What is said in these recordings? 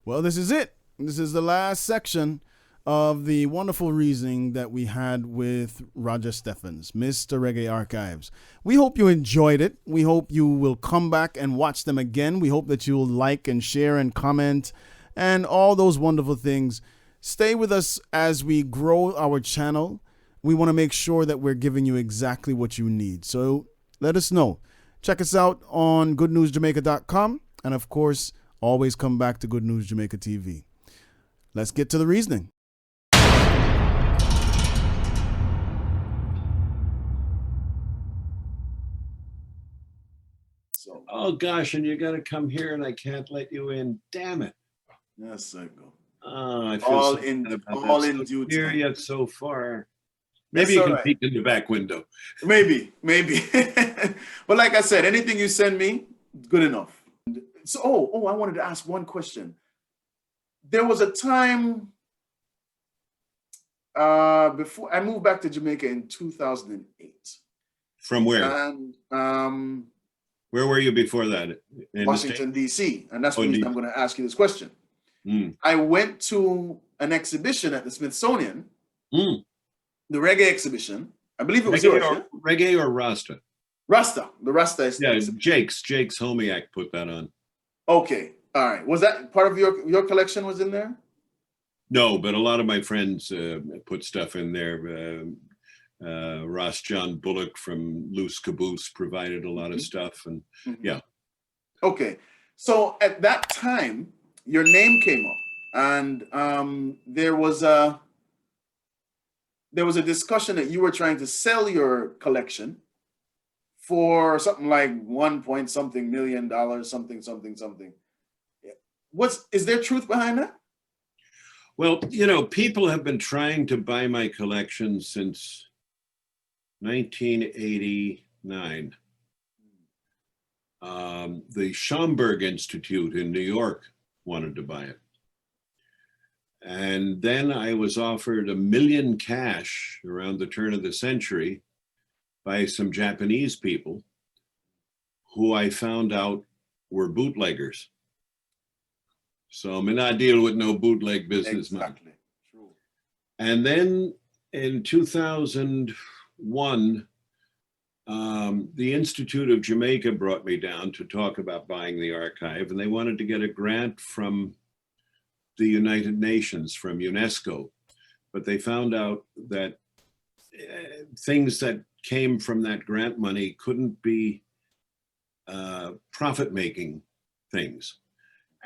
Well, this is it. This is the last section of the wonderful reasoning that we had with Roger Steffens, Mr. Reggae Archives. We hope you enjoyed it. We hope you will come back and watch them again. We hope that you'll like and share and comment and all those wonderful things. Stay with us as we grow our channel. We want to make sure that we're giving you exactly what you need. So let us know. Check us out on goodnewsjamaica.com. And of course, always come back to Good News Jamaica TV. Let's get to the reasoning. So, oh gosh, and you got to come here, and I can't let you in. Damn it! Yes, I go. Oh, I feel All so in bad about all that. in So due near time. yet so far. Maybe That's you all can right. peek in the back window. Maybe. But like I said, anything you send me, good enough. So, I wanted to ask one question. There was a time before I moved back to Jamaica in 2008. From where? And Where were you before that? In Washington, D.C. And that's the Oh, reason D.C. I'm going to ask you this question. I went to an exhibition at the Smithsonian, the reggae exhibition. I believe it was yours, yeah? Reggae or Rasta? Rasta. The Rasta exhibition. Yeah, Jake's Homiak put that on. Okay. All right. Was that part of your collection was in there? No, but a lot of my friends put stuff in there. Ross John Bullock from Loose Caboose provided a lot of stuff, and yeah. Okay, so at that time, your name came up, and there was a discussion that you were trying to sell your collection for something like $1 million, something. Is there truth behind that? Well, people have been trying to buy my collection since 1989. The Schomburg Institute in New York wanted to buy it. And then I was offered $1 million cash around the turn of the century by some Japanese people who I found out were bootleggers. So I'm not deal with no bootleg business. Exactly. True. And then in 2001, the Institute of Jamaica brought me down to talk about buying the archive, and they wanted to get a grant from the United Nations, from UNESCO. But they found out that things that came from that grant money couldn't be profit-making things.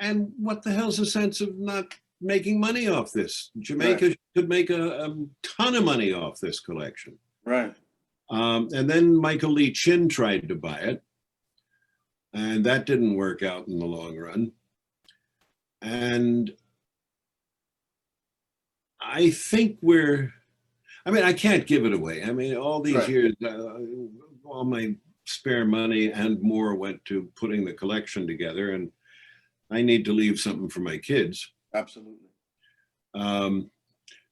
And what the hell's the sense of not making money off this? Jamaica could make a ton of money off this collection. Right. And then Michael Lee Chin tried to buy it, and that didn't work out in the long run. And I think I can't give it away. I mean, all these years, all my spare money and more went to putting the collection together, and I need to leave something for my kids. Absolutely.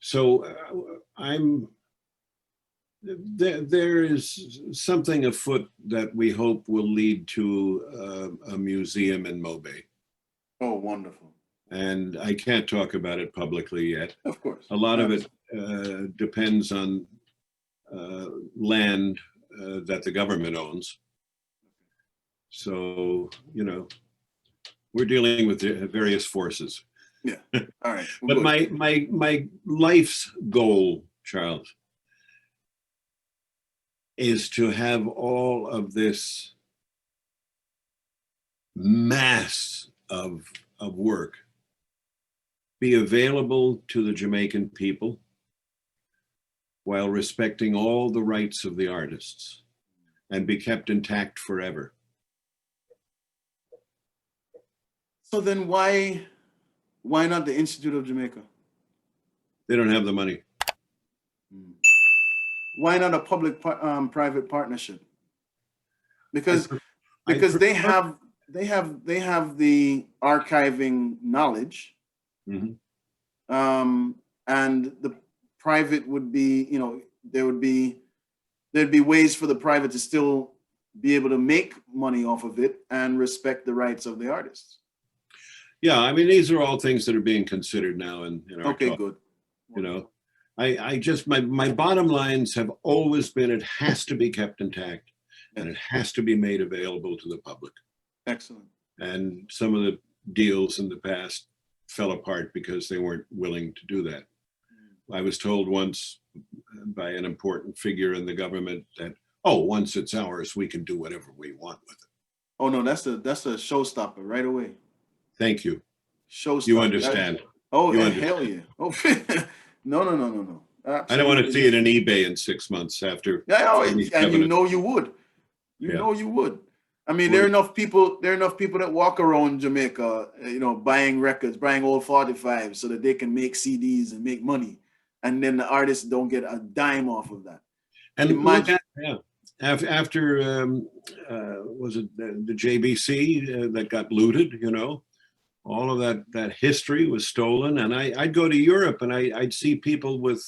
So there is something afoot that we hope will lead to a museum in Mobay. Oh, wonderful. And I can't talk about it publicly yet. Of course. A lot of it depends on land that the government owns. So, we're dealing with various forces. Yeah. All right. But my life's goal, Charles, is to have all of this mass of work be available to the Jamaican people while respecting all the rights of the artists and be kept intact forever. So then why not the Institute of Jamaica? They don't have the money. Why not a public-private partnership? Because they have the archiving knowledge, and the private would be, there'd be ways for the private to still be able to make money off of it and respect the rights of the artists. Yeah, I mean, these are all things that are being considered now in our Okay, talk. good. You know, I just my bottom lines have always been it has to be kept intact, and it has to be made available to the public. Excellent. And some of the deals in the past fell apart because they weren't willing to do that. I was told once by an important figure in the government that, oh, once it's ours, we can do whatever we want with it. Oh no, that's a showstopper right away. Thank you. Showstopper. You understand. Oh, You hell yeah. Oh, no. Absolutely. I don't want to see it in eBay in 6 months after. Yeah, and you know you would. You Yeah. know you would. I mean, there are enough people that walk around Jamaica, buying records, buying old 45s so that they can make CDs and make money. And then the artists don't get a dime off of that. And Imagine, after was it the JBC that got looted, all of that history was stolen. And I'd go to Europe and I'd see people with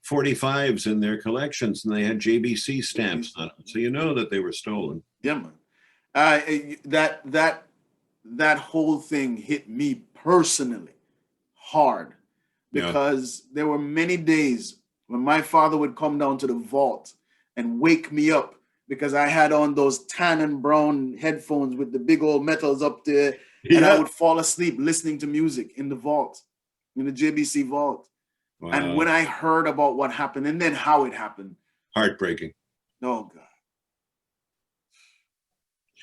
45s in their collections and they had JBC stamps on them. So you know that they were stolen. Yeah, man. That whole thing hit me personally hard because there were many days when my father would come down to the vault and wake me up because I had on those tan and brown headphones with the big old metals up there. And I would fall asleep listening to music in the vault, in the JBC vault. Wow. And when I heard about what happened and then how it happened. Heartbreaking. Oh, God.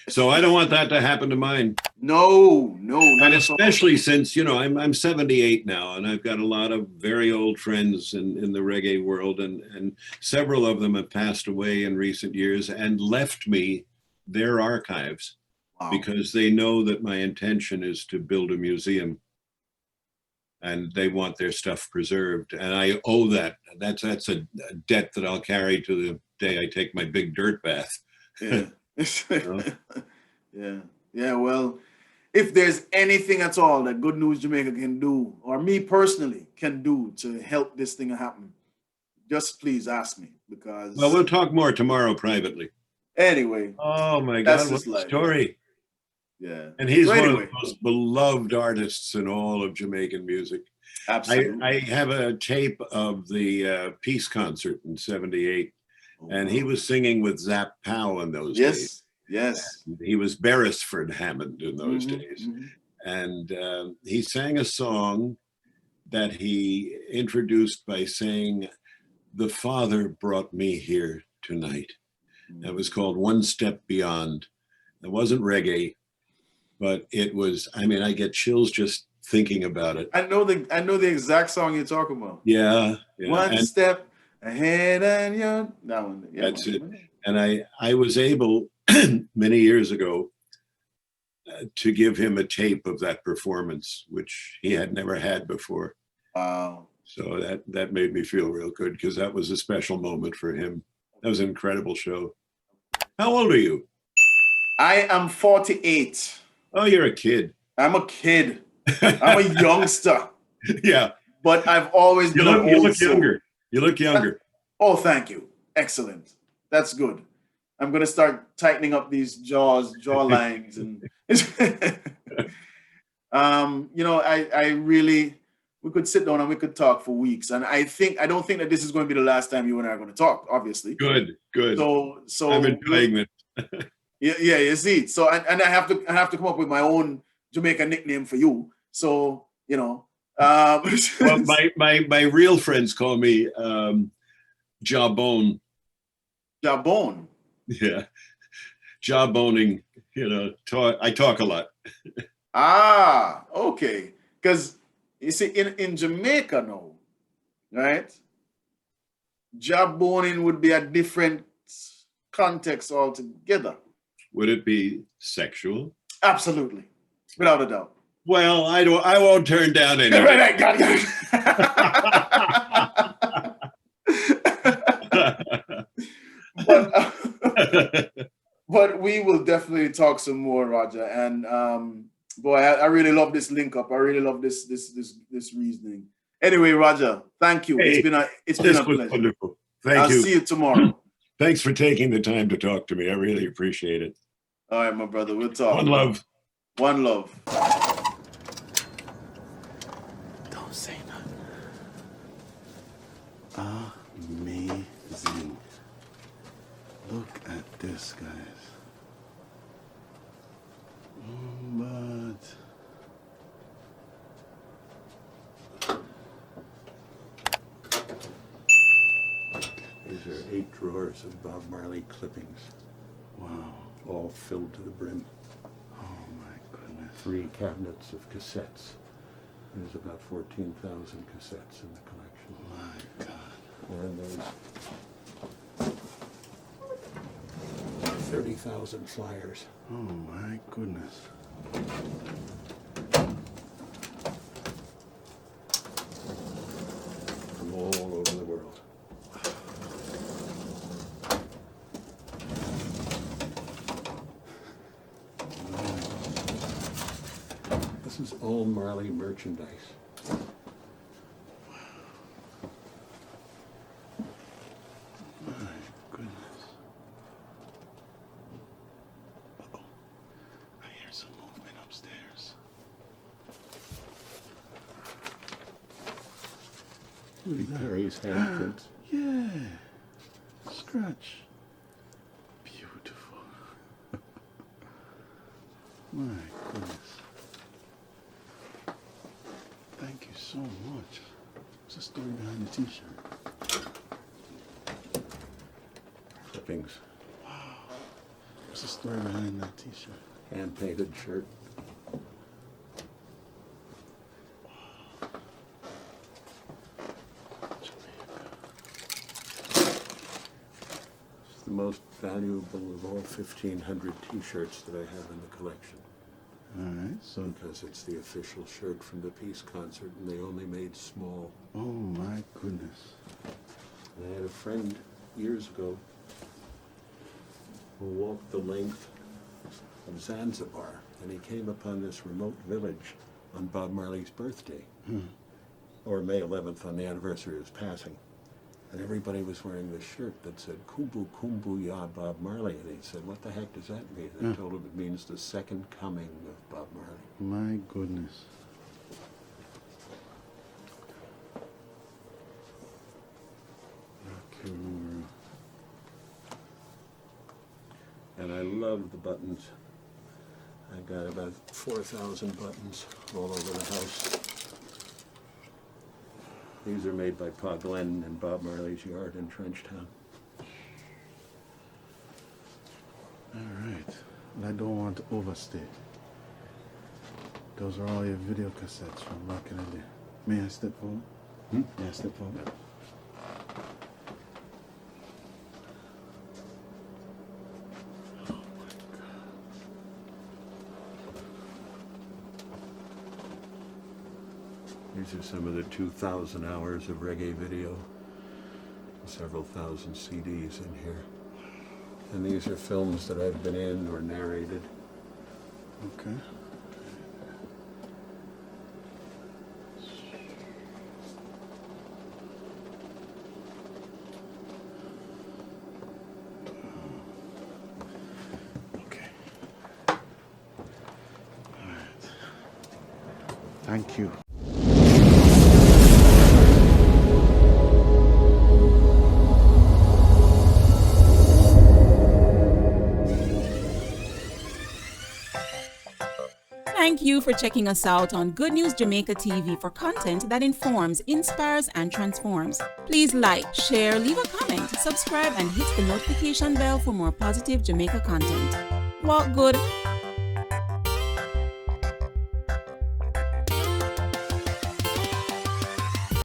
So I don't want that to happen to mine. No. And especially since, I'm 78 now and I've got a lot of very old friends in the reggae world and several of them have passed away in recent years and left me their archives. Wow. Because they know that my intention is to build a museum and they want their stuff preserved. And I owe that. That's a debt that I'll carry to the day I take my big dirt bath. Yeah. Yeah. Well, if there's anything at all that Good News Jamaica can do, or me personally can do to help this thing happen, just please ask me because. Well, we'll talk more tomorrow privately. Anyway. Oh my God, what a story. Yeah. And he's one of the most beloved artists in all of Jamaican music. Absolutely. I have a tape of the Peace concert in '78, and he was singing with Zap Powell in those days. Yes. And he was Beresford Hammond in those days. Mm-hmm. And he sang a song that he introduced by saying, "The Father brought me here tonight." Mm-hmm. It was called One Step Beyond. It wasn't reggae. But it was, I get chills just thinking about it. I know the exact song you're talking about. Yeah. One step ahead and you're that one. Yeah, that's it. And I was able many years ago to give him a tape of that performance, which he had never had before. Wow. So that made me feel real good because that was a special moment for him. That was an incredible show. How old are you? I am 48. Oh, you're a kid. I'm a kid. I'm a youngster. Yeah. But I've always been an old You look soul. younger. You look younger. Oh, thank you. Excellent. That's good. I'm going to start tightening up these jaw lines. And I really, we could sit down and we could talk for weeks. And I don't think that this is going to be the last time you and I are going to talk, obviously. Good. So I'm enjoying it. Yeah, you see. So and I have to come up with my own Jamaican nickname for you. So, well, my real friends call me Jawbone. Jawbone. Yeah. Jawboning, I talk a lot. Okay. Because you see, in Jamaica now, right? Jawboning would be a different context altogether. Would it be sexual? Absolutely, without a doubt. Well, I won't turn down any. Right, got it. But we will definitely talk some more, Roger. And boy, I really love this link up. I really love this reasoning. Anyway, Roger, thank you. Hey, it's been a pleasure. Wonderful. Thank I'll you. see you tomorrow. Thanks for taking the time to talk to me. I really appreciate it. All right, my brother. We'll talk. One love. One love. say that. Amazing. Look at this, guys. But these are 8 drawers of Bob Marley clippings. wow. All filled to the brim. Oh my goodness. 3 cabinets of cassettes. There's about 14,000 cassettes in the collection. My God. And there's 30,000 flyers. Oh my goodness. From all over the world. This is all Marley merchandise. My goodness. Uh-oh. I hear some movement upstairs. Perry's handprints. Yeah. Scratch. Beautiful. My goodness. Thank you so much. What's the story behind the t-shirt? Clippings. What's the story behind that t-shirt? Hand-painted shirt. It's the most valuable of all 1,500 t-shirts that I have in the collection. All right, so, Because it's the official shirt from the Peace concert, and they only made small. oh my goodness. And I had a friend years ago who walked the length of Zanzibar, and he came upon this remote village on Bob Marley's birthday, or May 11th on the anniversary of his passing. And everybody was wearing this shirt that said, Kumbu Kumbu Ya Bob Marley. And he said, what the heck does that mean? I told him it means the second coming of Bob Marley. My goodness. Okay, remember. And I love the buttons. I got about 4,000 buttons all over the house. These are made by Pa Glenn in Bob Marley's yard in Trenchtown. All right. And I don't want to overstay. Those are all your video cassettes from back in the day. May I step forward? May I step forward? These are some of the 2,000 hours of reggae video. Several thousand CDs in here. And these are films that I've been in or narrated. Okay. Okay. All right. Thank you. Thank you for checking us out on Good News Jamaica TV for content that informs, inspires, and transforms. Please like, share, leave a comment, subscribe, and hit the notification bell for more positive Jamaica content. Walk good.